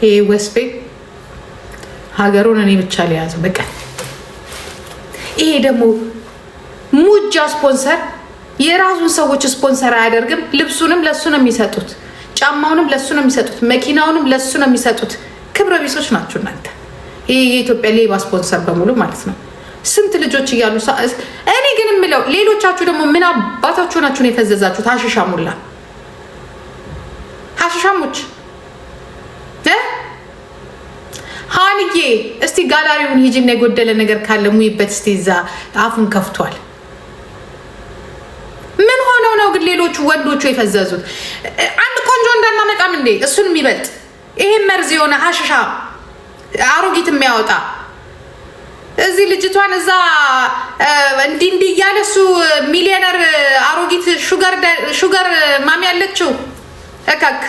ይሄ ወስቤ ሀገሩን እኔ ብቻ ሊያዘው በቃ። ይሄ ደግሞ ሙጃ ስፖንሰር የራሱን ሰዎች ስፖንሰር አያደርግም። ልብሱንም ለሱ ነው የሚሰጡት፣ ጫማውንም ለሱ ነው የሚሰጡት፣ መኪናውንም ለሱ ነው የሚሰጡት። ክብረ ቢሶች ናችሁ እናንተ። ይሄ የኢትዮጵያ ሌባ ስፖንሰር በሙሉ ማለት ነው። ስንት ልጆች እያሉ እኔ ግን የምለው ሌሎቻችሁ ደግሞ ምን አባታችሁ ናችሁን የፈዘዛችሁት? ሀሽሻሙላ ሀሽሻሞች ሀንዬ እስቲ ጋላሪውን ሂጂና የጎደለ ነገር ካለ ሙይበት እስቲ። እዛ አፉን ከፍቷል። ምን ሆነው ነው ግን ሌሎቹ ወንዶቹ የፈዘዙት? አንድ ቆንጆ እንዳናመጣም እንዴ? እሱን የሚበልጥ ይሄን መርዝ የሆነ ሀሽሻ አሮጊት የሚያወጣ እዚህ ልጅቷን እዛ እንዲህ እያለ እሱ ሚሊዮነር አሮጊት ሹገር ማሚ ያለችው እካክ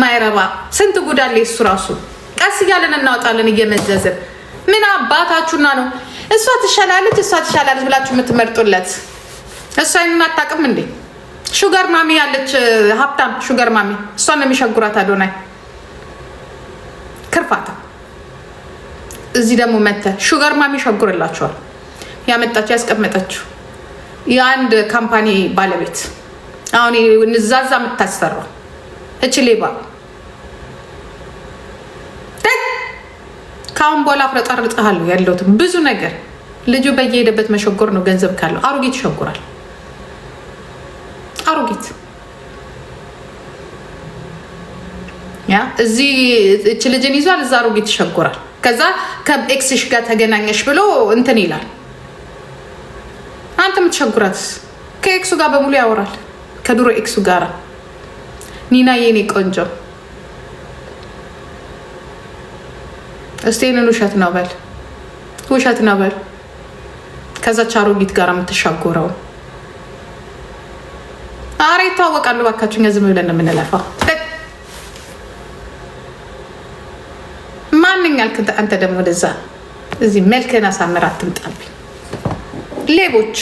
ማይረባ ስንት ጉዳሌ እሱ ራሱ። ቀስ እያለን እናወጣለን እየመዘዝን። ምን አባታችሁና ነው እሷ ትሻላለች ብላችሁ የምትመርጡለት? እሷ ይህንን አታውቅም እንዴ? ሹገር ማሚ ያለች ሀብታም ሹገር ማሚ፣ እሷን ነው የሚሸጉራት አዶናይ ክርፋታ። እዚህ ደግሞ መተ ሹገር ማሚ ሸጉርላችኋል። ያመጣችሁ ያስቀመጠችው የአንድ ካምፓኒ ባለቤት አሁን እንዛዛ የምታሰራው እች ሌባ ካሁን በኋላ አፍረጠርጥሃለሁ ያለሁትም ብዙ ነገር። ልጁ በየሄደበት መሸጎር ነው። ገንዘብ ካለው አሮጊት ይሸጉራል። አሮጊት ያ እዚህ እች ልጅን ይዟል፣ እዛ አሮጊት ይሸጉራል። ከዛ ከኤክስሽ ጋር ተገናኘሽ ብሎ እንትን ይላል። አንተ የምትሸጉራትስ ከኤክሱ ጋር በሙሉ ያወራል። ከድሮ ኤክሱ ጋር ኒና የኔ ቆንጆ እስቴንን ውሸት ነው በል፣ ውሸት ነው በል። ከዛች አሮጊት ጋር የምትሻጎረው አረ ይታወቃሉ። ባካችሁ ዝም ብለን የምንለፋው ማንኛል አንተ ደግሞ ወደዛ እዚህ መልክህን አሳምር አትምጣብኝ። ሌቦች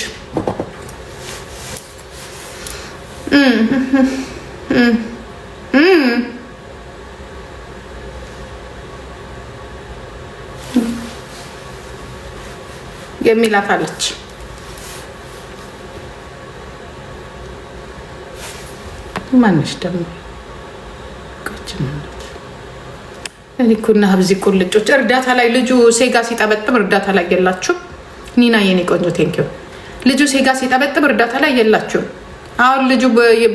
የሚላት አለች። ማንሽ ደግሞ እኔ እኮ እና ሀብዚ ቁልጮች እርዳታ ላይ ልጁ ሴጋ ሲጠበጥብ እርዳታ ላይ የላችሁም። ኒና የኔ ቆንጆ ቴንኪው። ልጁ ሴጋ ሲጠበጥብ እርዳታ ላይ የላችሁም። አሁን ልጁ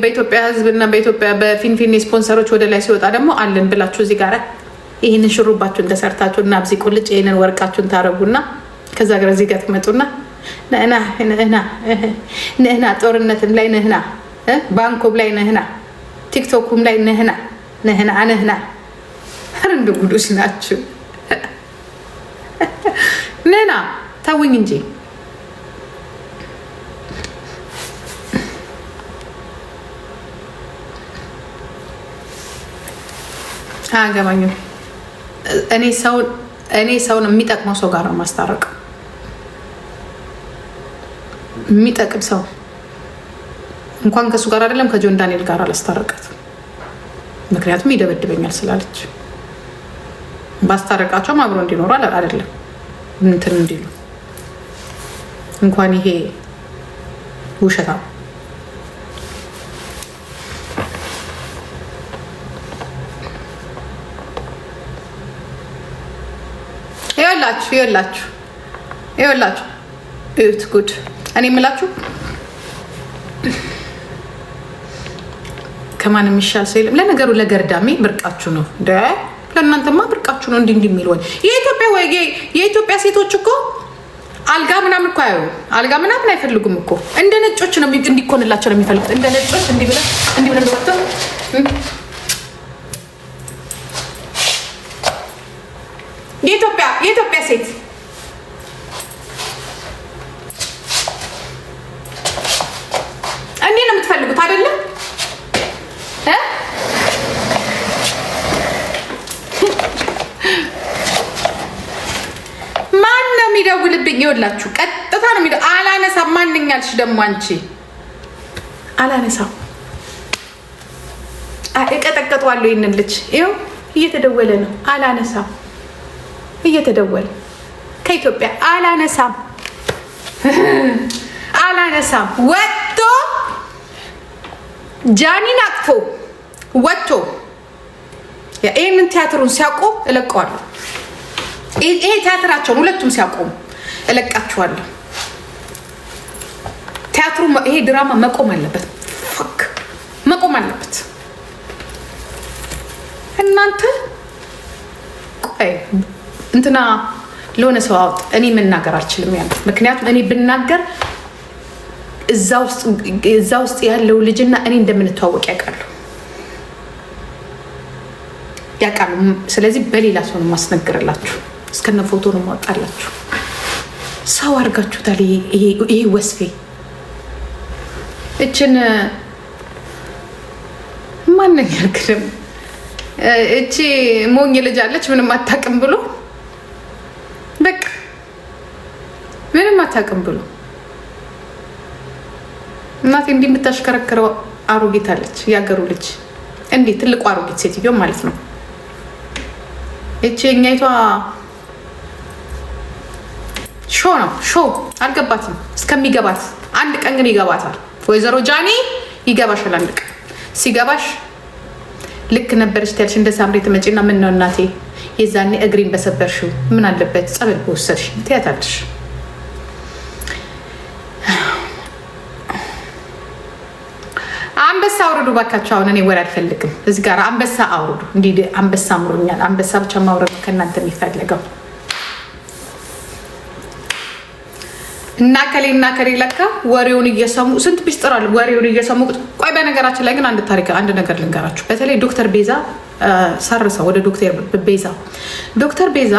በኢትዮጵያ ሕዝብና በኢትዮጵያ በፊንፊኔ ስፖንሰሮች ወደ ላይ ሲወጣ ደግሞ አለን ብላችሁ እዚህ ጋር ይህንን ሽሩባችሁን ተሰርታችሁ እና ሀብዚ ቁልጭ ይህንን ወርቃችሁን ታረጉና ከዛ ጋር እዚህ ጋር ትመጡና ነህና ጦርነትም ላይ ነህና ባንኮም ላይ ነህና ቲክቶኩም ላይ ነህና እንደ ጉዶች ናችሁ። ነና ተውኝ እንጂ አገባኝም። እኔ ሰውን የሚጠቅመው ሰው ጋር ነው ማስታረቅ። የሚጠቅም ሰው እንኳን ከሱ ጋር አይደለም ከጆን ዳንኤል ጋር አላስታረቃት። ምክንያቱም ይደበድበኛል ስላለች ባስታረቃቸውም አብሮ እንዲኖሩ አይደለም እንትን እንዲሉ እንኳን ይሄ ውሸታ ይኸውላችሁ እዩት ጉድ። እኔ የምላችሁ ከማንም ይሻል ሰው የለም። ለነገሩ ለገርዳሜ ብርቃችሁ ነው። ለእናንተማ ብርቃችሁ ነው። እንዲህ የሚል ወይ የኢትዮጵያ ሴቶች እኮ አልጋ ምናምን እኮ አዩ አልጋ ምናምን አይፈልጉም እኮ እንደ ነጮች ነው እንዲኮንላቸው ነው የሚፈልጉት። እንደ ነጮች እንዲህ ብለን ወጥተው የኢትዮጵያ ሴት እንዲህ ነው የምትፈልጉት አይደለም? ማን ነው የሚደውልብኝ? ይኸውላችሁ ቀጥታ ነው የሚደውል። አላነሳም። ማንኛልሽ ደግሞ አንቺ? አላነሳም። እቀጠቀጠዋለሁ ይሄንን ልጅ። ይኸው እየተደወለ ነው አላነሳም። እየተደወለ ከኢትዮጵያ አላነሳም። ወጥቶ ጃኒን አቅፎ ወጥቶ ይህንን ቲያትሩን ሲያቆም እለቀዋለሁ። ይሄ ቲያትራቸውን ሁለቱም ሲያቆሙ እለቃችኋለሁ። ቲያትሩ ይሄ ድራማ መቆም አለበት። መቆም አለበት። እናንተ ቆይ እንትና ለሆነ ሰው አውጥ። እኔ መናገር አልችልም ያለ ምክንያቱም እኔ ብናገር እዛ ውስጥ ያለው ልጅና እኔ እንደምንተዋወቅ ያውቃሉ። ስለዚህ በሌላ ሰው ነው ማስነገርላችሁ። እስከነ ፎቶ ነው ማወጣላችሁ። ሰው አድርጋችሁታል። ይሄ ወስፌ እችን ማንኛ ያልክልም እቺ ሞኝ ልጅ አለች ምንም አታውቅም ብሎ በቃ ምንም አታውቅም ብሎ እናቴ እንዲህ የምታሽከረክረው አሮጊት አለች። ያገሩ ልጅ እንዲህ ትልቁ አሮጊት ሴትዮ ማለት ነው። እቺ የኛይቷ ሾ አልገባትም። እስከሚገባት አንድ ቀን ግን ይገባታል። ወይዘሮ ጃኒ ይገባሻል። አንድ ቀን ሲገባሽ ልክ ነበረች ትያለሽ። እንደ ሳምሬ ትመጪና ምን ነው እናቴ የዛኔ እግሬን በሰበርሽው ምን አለበት ጸበል በወሰድሽ ትያታለሽ። አንበሳ አውርዱ ባካችሁ። አሁን እኔ ወሬ አልፈልግም። እዚህ ጋር አንበሳ አውርዱ። እንዲህ አንበሳ አምሮኛል። አንበሳ ብቻ ማውረድ ከእናንተ የሚፈልገው እና ከሌ ለካ ወሬውን እየሰሙ ስንት ቢስጥር አለ። ወሬውን እየሰሙ ቆይ፣ በነገራችን ላይ ግን አንድ ነገር ልንገራችሁ። በተለይ ዶክተር ቤዛ ሳርሳ ወደ ዶክተር ቤዛ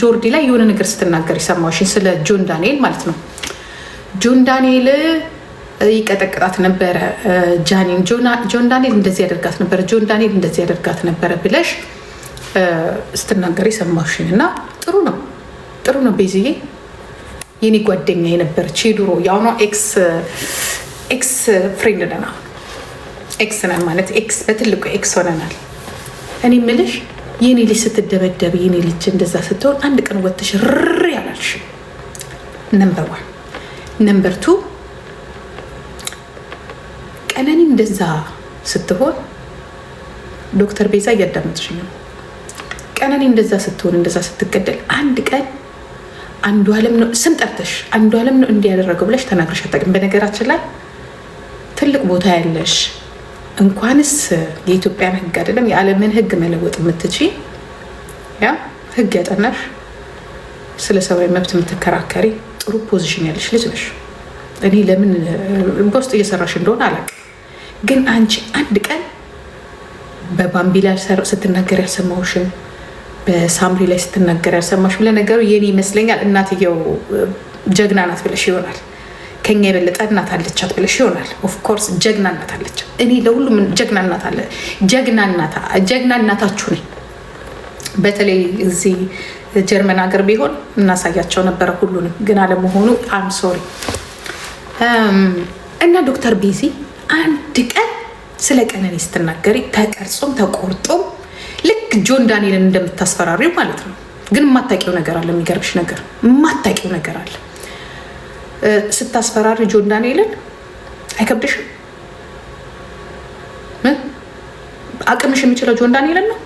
ጆርዲ ላይ የሆነ ነገር ስትናገር ይሰማሽ፣ ስለ ጆን ዳንኤል ማለት ነው። ጆን ዳንኤል ይቀጠቅጣት ነበረ። ጆን ዳንኤል እንደዚህ ያደርጋት ነበረ ብለሽ ስትናገር ይሰማሽን እና ጥሩ ነው ቤዝዬ። የኔ ጓደኛ የነበረች የድሮ የአሁኗ ኤክስ ፍሬንድ ነና ኤክስ ነን ማለት ኤክስ በትልቁ ኤክስ ሆነናል። እኔ ምልሽ የኔ ልጅ ስትደበደብ የኔ ልጅ እንደዛ ስትሆን አንድ ቀን ወጥተሽ ርር ያላልሽ ነምበር 1 ነምበር 2 ቀነኒ እንደዛ ስትሆን ዶክተር ቤዛ እያዳመጥሽ ነው። ቀነኒ እንደዛ ስትሆን እንደዛ ስትገደል አንድ ቀን አንዱ ዓለም ነው ስም ጠርተሽ አንዱ ዓለም ነው እንዲያደረገው ብለሽ ተናግረሽ አታውቂም። በነገራችን ላይ ትልቅ ቦታ ያለሽ እንኳንስ የኢትዮጵያን ሕግ አይደለም የዓለምን ሕግ መለወጥ የምትችይ ሕግ ያጠናሽ ስለ ሰብአዊ መብት የምትከራከሪ ጥሩ ፖዚሽን ያለሽ ልጅ ነሽ። እኔ ለምን በውስጥ እየሰራሽ እንደሆነ አላውቅም፣ ግን አንቺ አንድ ቀን በባምቢላ ስትናገር ያልሰማሁሽም በሳምሪ ላይ ስትናገር ያልሰማሽም። ለነገሩ የኔ ይመስለኛል እናትየው ጀግና ናት ብለሽ ይሆናል። ከኛ የበለጠ እናት አለቻት ብለሽ ይሆናል። ኦፍኮርስ ጀግና እናት አለች። እኔ ለሁሉም ጀግና እናት አለ። ጀግና እናታችሁ ነኝ። በተለይ እዚህ ጀርመን ሀገር ቢሆን እናሳያቸው ነበረ ሁሉንም፣ ግን አለመሆኑ አም ሶሪ። እና ዶክተር ቤዚ አንድ ቀን ስለ ቀነኒ ስትናገሪ ተቀርጾም ተቆርጦም ልክ ጆን ዳንኤልን እንደምታስፈራሪው ማለት ነው። ግን የማታውቂው ነገር አለ። የሚገርምሽ ነገር የማታውቂው ነገር አለ። ስታስፈራሪ ጆን ዳንኤልን አይከብድሽም? አቅምሽ የሚችለው ጆን ዳንኤልን ነው።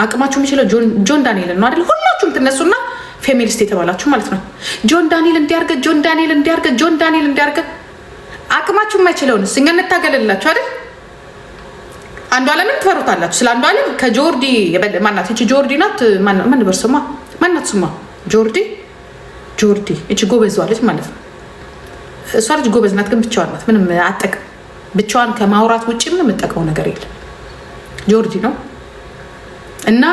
አቅማችሁ የሚችለው ጆን ዳንኤልን ነው አይደል? ሁላችሁም ትነሱና ፌሚኒስት የተባላችሁ ማለት ነው። ጆን ዳንኤል እንዲያርገ አቅማችሁ የማይችለውን እኛ እንታገልላችሁ አይደል? አንዱ ዓለምን ትፈሩታላችሁ። ስለ አንዱ ዓለም ከጆርዲ ማናት? እቺ ጆርዲ ናት። ማን በርሰማ ማናት? ስማ ጆርዲ እቺ ጎበዝ ልጅ ማለት ነው። እሷ ልጅ ጎበዝ ናት፣ ግን ብቻዋን ናት። ምንም አጠቅም። ብቻዋን ከማውራት ውጭ ምንም የምጠቀመው ነገር የለም። ጆርዲ ነው እና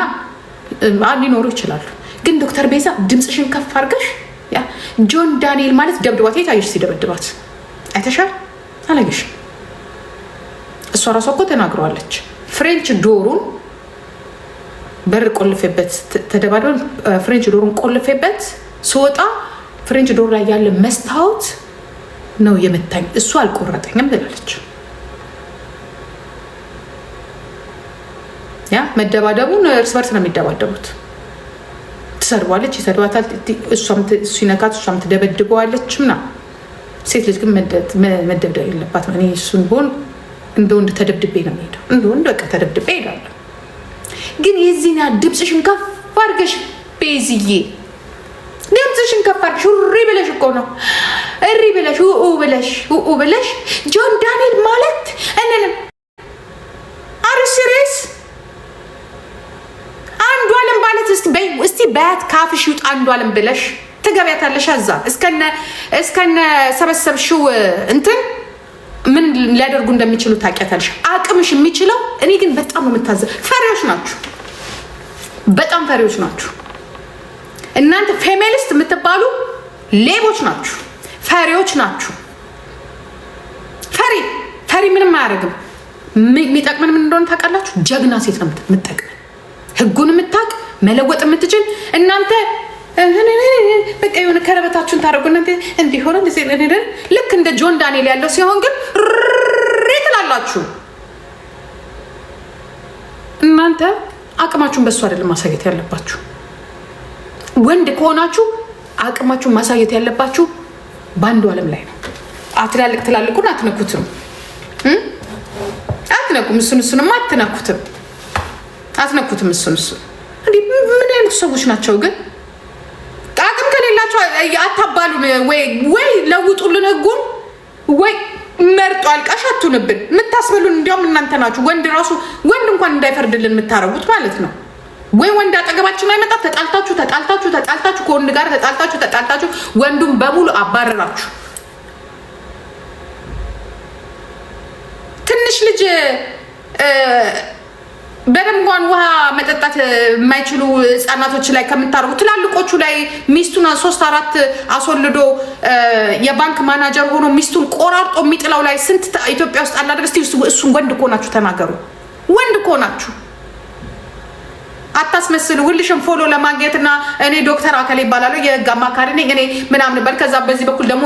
ሊኖሩ ይችላሉ። ግን ዶክተር ቤዛ ድምፅሽን ከፍ አድርገሽ ጆን ዳንኤል ማለት ደብድባት። የታየሽ ሲደበድባት አይተሻል? አላየሽም? እሷ ራሷ እኮ ተናግረዋለች። ፍሬንች ዶሩን በር ቆልፌበት ተደባድበን ፍሬንች ዶሩን ቆልፌበት ስወጣ ፍሬንች ዶር ላይ ያለ መስታወት ነው የመታኝ፣ እሱ አልቆረጠኝም ብላለች። ያ መደባደቡን እርስ በርስ ነው የሚደባደቡት። ትሰርባለች፣ ይሰድባታል፣ እሱ ይነካት፣ እሷም ትደበድበዋለች ምናምን። ሴት ልጅ ግን መደብደብ የለባትም። እኔ እሱን ብሆን እንደ ወንድ ተደብድቤ ነው የምሄደው። እንደ ወንድ በቃ ተደብድቤ እሄዳለሁ። ግን የዚህን ድምፅሽን ከፍ አድርገሽ ቤዝዬ ድምፅሽን ከፍ አድርገሽ እሪ ብለሽ እኮ ነው እሪ ብለሽ ብለሽ ጆን ዳንኤል ማለት እነንም አርሲሬስ አንዱ አለም ማለት እስቲ በያት ካፍሽ ይውጥ አንዱ አለም ብለሽ ትገቢያታለሽ። እዛ እስከነ ሰበሰብሽው እንትን ምን ሊያደርጉ እንደሚችሉ ታውቂያታለሽ። አቅምሽ የሚችለው እኔ ግን በጣም ነው የምታዘብ። ፈሪዎች ናችሁ፣ በጣም ፈሪዎች ናችሁ እናንተ። ፌሚኒስት የምትባሉ ሌቦች ናችሁ፣ ፈሪዎች ናችሁ። ፈሪ ምንም አያደርግም። የሚጠቅምን ምን እንደሆነ ታውቃላችሁ? ጀግና ሴት ነው የምትጠቅም፣ ህጉን የምታውቅ መለወጥ የምትችል እናንተ በቃ የሆነ ከረበታችሁን ታደርጉ እናንተ እንዲሆነ ልክ እንደ ጆን ዳንኤል ያለው ሲሆን ግን ትላላችሁ። እናንተ አቅማችሁን በሱ አይደለም ማሳየት ያለባችሁ። ወንድ ከሆናችሁ አቅማችሁን ማሳየት ያለባችሁ በአንዱ ዓለም ላይ ነው። ትላልቁን አትነኩትም፣ አትነኩም። እሱንማ አትነኩትም። እሱን ምን አይነት ሰዎች ናቸው ግን? አቅም ከሌላቸው አታባሉን። ወይ ለውጡልን ህጉን፣ ወይ መርጦ አልቃሽ አትሁንብን። የምታስበሉን እንዲያውም እናንተ ናችሁ። ወንድ እንኳን እንዳይፈርድልን የምታረጉት ማለት ነው። ወይ ወንድ አጠገባችን አይመጣ። ተጣልታችሁ ከወንድ ጋር ተጣልታችሁ ወንዱን በሙሉ አባረራችሁ። ትንሽ ልጅ በደንብ እንኳን ውሃ መጠጣት የማይችሉ ህፃናቶች ላይ ከምታደርጉ ትላልቆቹ ላይ ሚስቱን 3-4 አስወልዶ የባንክ ማናጀር ሆኖ ሚስቱን ቆራርጦ የሚጥለው ላይ ስንት ኢትዮጵያ ውስጥ አላደረግ። እስቲ እሱን ወንድ ከሆናችሁ ተናገሩ። ወንድ ከሆናችሁ አታስመስሉ። ሁልሽም ፎሎ ለማግኘትና እኔ ዶክተር አከሌ ይባላሉ የህግ አማካሪ ነኝ እኔ ምናምን በል። ከዛ በዚህ በኩል ደግሞ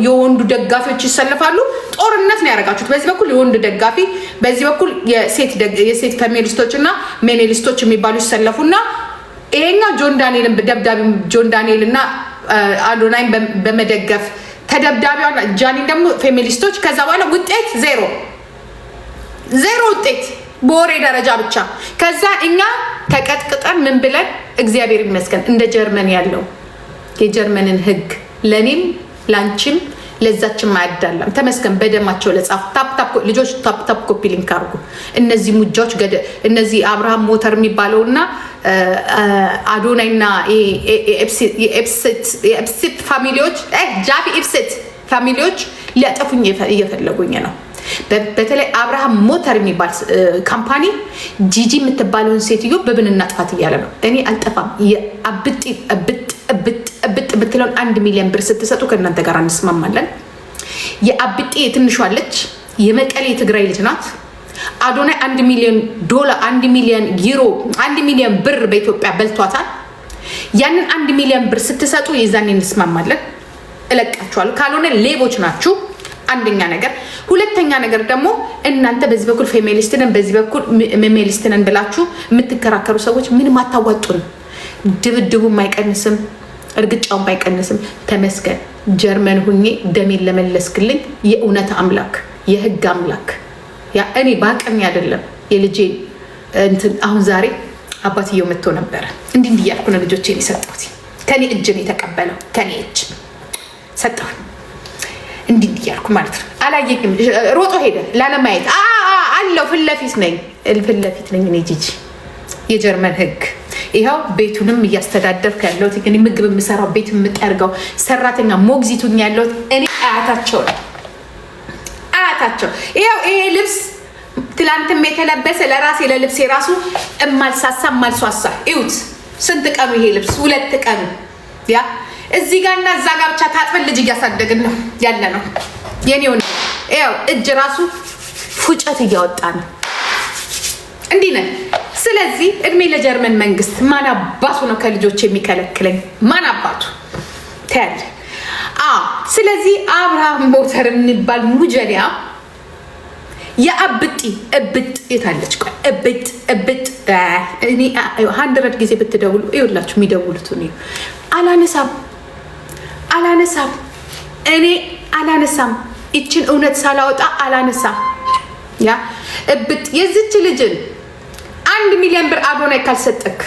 የወንዱ ደጋፊዎች ይሰልፋሉ። ጦርነት ነው ያደረጋችሁት። በዚህ በኩል የወንድ ደጋፊ፣ በዚህ በኩል የሴት ፌሚኒስቶች እና ሜኔሊስቶች የሚባሉ ይሰለፉና ይሄኛው ጆን ዳንኤልን ደብዳቢ ጆን ዳንኤል እና አዶናይን በመደገፍ ተደብዳቢዋን ጃኒን ደግሞ ፌሚኒስቶች። ከዛ በኋላ ውጤት ዜሮ ውጤት በወሬ ደረጃ ብቻ። ከዛ እኛ ተቀጥቅጠን ምን ብለን እግዚአብሔር ይመስገን እንደ ጀርመን ያለው የጀርመንን ህግ ለኔም ላንቺም ለዛችም አያዳላም። ተመስገን በደማቸው ለጻፍ ታፕ ልጆች ታፕ ኮፒ ሊንክ አድርጉ። እነዚህ ሙጃዎች እነዚህ አብርሃም ሞተር የሚባለውና አዶናይና የኤፕሲት ፋሚሊዎች ጃፊ ኤፕሲት ፋሚሊዎች ሊያጠፉኝ እየፈለጉኝ ነው። በተለይ አብርሃም ሞተር የሚባል ካምፓኒ ጂጂ የምትባለውን ሴትዮ በብን እናጥፋት እያለ ነው። እኔ አልጠፋም። የአብጥ ብትለውን 1 ሚሊዮን ብር ስትሰጡ ከእናንተ ጋር እንስማማለን። የአብጤ ትንሿለች የመቀሌ ትግራይ ልጅ ናት። አዶናይ $1 ሚሊዮን $1 ሚሊዮን ዩሮ 1 ሚሊዮን ብር በኢትዮጵያ በልቷታል። ያንን 1 ሚሊዮን ብር ስትሰጡ የዛኔ እንስማማለን፣ እለቃችኋለሁ። ካልሆነ ሌቦች ናችሁ። አንደኛ ነገር። ሁለተኛ ነገር ደግሞ እናንተ በዚህ በኩል ፌሚኒስትንን በዚህ በኩል ሜሜሊስትንን ብላችሁ የምትከራከሩ ሰዎች ምንም አታዋጡን። ድብድቡም አይቀንስም፣ እርግጫውም አይቀንስም። ተመስገን ጀርመን ሁኜ ደሜን ለመለስክልኝ የእውነት አምላክ የህግ አምላክ። ያ እኔ ባቀኝ አይደለም የልጄ እንትን። አሁን ዛሬ አባትየው መጥቶ ነበረ። እንዲህ እያልኩ ነው ልጆቼን የሰጠሁት። ከኔ እጅ ነው የተቀበለው። ከኔ እጅ ሰጠሁት እንዲህ እያልኩ ማለት ነው። አላየኝም፣ ሮጦ ሄደ ላለማየት። አለው ፊት ለፊት ነኝ እኔ ጂጂ። የጀርመን ህግ ይኸው። ቤቱንም እያስተዳደርኩ ያለሁት እኔ፣ ምግብ የምሰራው ቤት የምጠርገው ሰራተኛ ሞግዚቱኝ ያለሁት እኔ አያታቸው ነው። ይኸው ይሄ ልብስ ትላንትም የተለበሰ ለራሴ ለልብሴ ራሱ እማልሳሳ እማልሷሳ። ይሁት ስንት ቀኑ ይሄ ልብስ? 2 ቀኑ። ያ እዚህ ጋር እና እዛ ጋር ብቻ ታጥበን ልጅ እያሳደግን ነው ያለ ነው። የኔው ይኸው እጅ ራሱ ፉጨት እያወጣ ነው። እንዲህ ነን። ስለዚህ እድሜ ለጀርመን መንግስት። ማን አባቱ ነው ከልጆች የሚከለክለኝ? ማን አባቱ ታያለ። ስለዚህ አብርሃም ሞተር የሚባል ሙጀሊያ የአብጢ እብጥ የታለች? ቆይ እብጥ እኔ 100 ጊዜ ብትደውሉ ይኸውላችሁ የሚደውሉት ነው። አላነሳም እኔ አላነሳም። ይችን እውነት ሳላወጣ አላነሳም። ያ እብጥ የዚች ልጅን 1 ሚሊዮን ብር አዶናይ ካልሰጠክ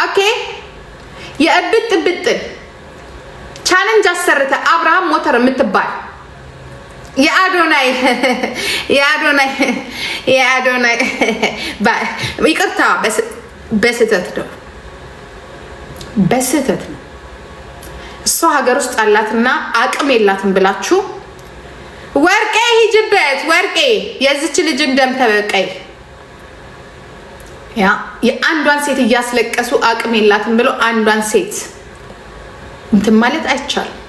ኦኬ የእብጥ ቻሌንጅ አሰርተ አብርሃም ሞተር የምትባል የአዶናይ ይቅርታ በስህተት ነው። እሷ ሀገር ውስጥ አላትና አቅም የላትም ብላችሁ ወርቄ ሂጅበት፣ ወርቄ የዚች ልጅን ደም ተበቀይ። ያ የአንዷን ሴት እያስለቀሱ አቅም የላትም ብሎ አንዷን ሴት እንትን ማለት አይቻልም።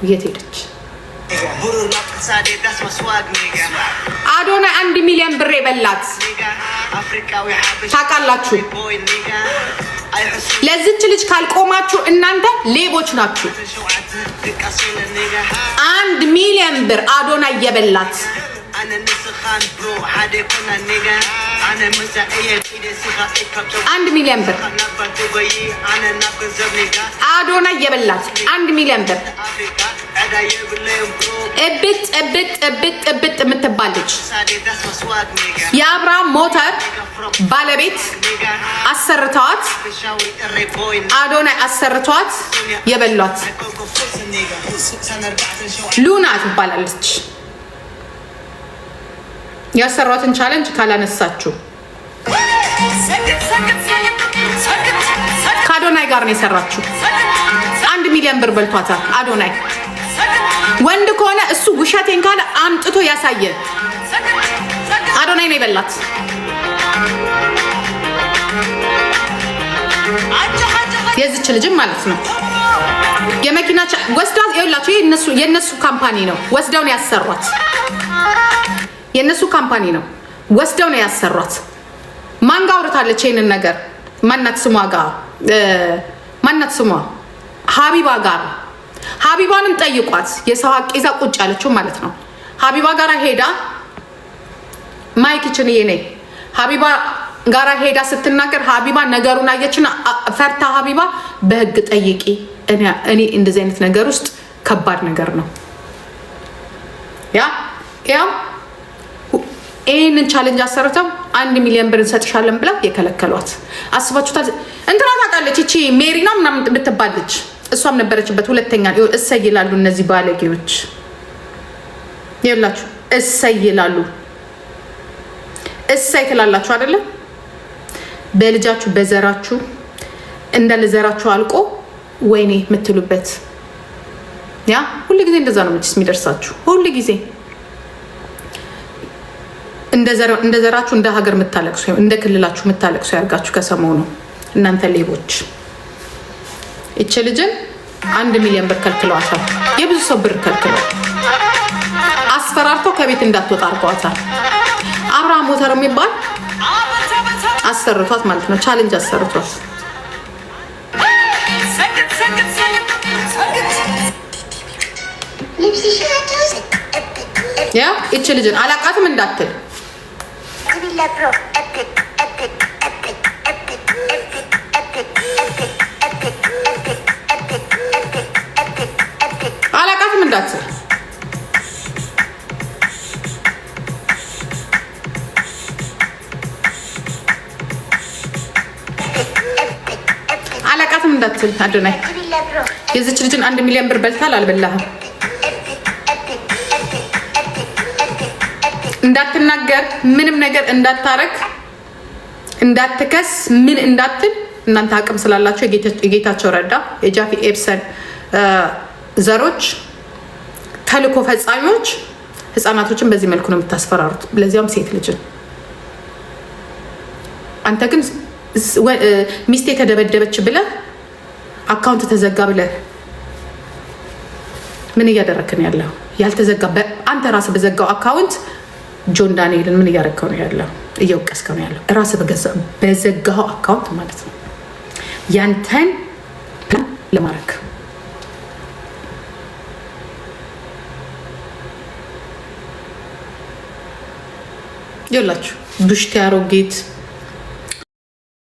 የት ሄደች? አዶናይ 1 ሚሊዮን ብር የበላት ታውቃላችሁ። ለዚች ልጅ ካልቆማችሁ እናንተ ሌቦች ናችሁ። 1 ሚሊዮን ብር አዶናይ የበላት አንድ ሚሊዮን ብር አዶናይ የበላት 1 ሚሊዮን ብር እብጥ የምትባለች የአብርሃም ሞተር ባለቤት አሰርተዋት አዶናይ አሰርተዋት የበሏት ሉና ትባላለች። ያሰሯትን ቻሌንጅ ካላነሳችሁ ከአዶናይ ጋር ነው የሰራችሁ። 1 ሚሊዮን ብር በልቷታል አዶናይ። ወንድ ከሆነ እሱ ውሸቴን ካለ አምጥቶ ያሳየን። አዶናይ ነው የበላት። የዚች ልጅም ማለት ነው የመኪና ወስዳው ይኸውላችሁ፣ የነሱ ካምፓኒ ነው ወስዳው ነው ያሰሯት። የነሱ ካምፓኒ ነው ወስደው ነው ያሰሯት። ማን ጋር አውርታለች ይሄንን ነገር? ማናት ስሟ ሀቢባ ጋር። ሀቢባንም ጠይቋት። የሰው ሀቅ ይዛ ቁጭ ያለችው ማለት ነው። ሀቢባ ጋር ሄዳ ማይክችን ይሄ ነኝ ሀቢባ ጋር ሄዳ ስትናገር ሀቢባ ነገሩን አየችና ፈርታ ሀቢባ በህግ ጠይቂ፣ እኔ እንደዚህ አይነት ነገር ውስጥ ከባድ ነገር ነው ያው ይህንን ቻሌንጅ አሰርተው 1 ሚሊዮን ብር እንሰጥሻለን ብላ የከለከሏት አስባችሁታል? እንትና ታውቃለች፣ እቺ ሜሪና ምናምን ብትባለች እሷም ነበረችበት። ሁለተኛ እሰይ ይላሉ እነዚህ ባለጌዎች ይላችሁ፣ እሰይ ይላሉ። እሰይ ትላላችሁ አይደለም? በልጃችሁ በዘራችሁ እንዳለ ዘራችሁ አልቆ ወይኔ የምትሉበት ያ ሁሉ ጊዜ እንደዛ ነው የሚደርሳችሁ ሁሉ ጊዜ እንደ ዘራችሁ እንደ ሀገር የምታለቅሱ እንደ ክልላችሁ የምታለቅሱ ያርጋችሁ። ከሰሞኑ እናንተ ሌቦች እቺ ልጅን 1 ሚሊዮን ብር ከልክለዋታል። የብዙ ሰው ብር ከልክለው አስፈራርተው ከቤት እንዳትወጣ አድርገዋታል። አብርሃም ሞተር የሚባል አሰርቷት ማለት ነው። ቻሌንጅ አሰርቷት ያ እቺ ልጅን አላቃትም እንዳትል አላቃትም እንዳትል አላቃትም እንዳትል አዶናይ የዚች ልጅን 1 ሚሊዮን ብር በልታል። አልበላህም እንዳትናገር ምንም ነገር እንዳታረግ እንዳትከስ ምን እንዳትል እናንተ አቅም ስላላችሁ የጌታቸው ረዳ የጃፊ ኤፕሰን ዘሮች ተልኮ ፈጻሚዎች ህፃናቶችን በዚህ መልኩ ነው የምታስፈራሩት። ለዚያም ሴት ልጅን አንተ ግን ሚስቴ ተደበደበች ብለህ አካውንት ተዘጋ ብለህ ምን እያደረክን ያለው? ያልተዘጋ አንተ ራስህ በዘጋው አካውንት ጆን ዳንኤልን ምን እያደረከው ነው ያለው? እየወቀስከው ነው ያለው ራስህ በዘጋው አካውንት ማለት ነው። ያንተን ፕላን ለማድረግ ይላችሁ ብሽት ያሮጌት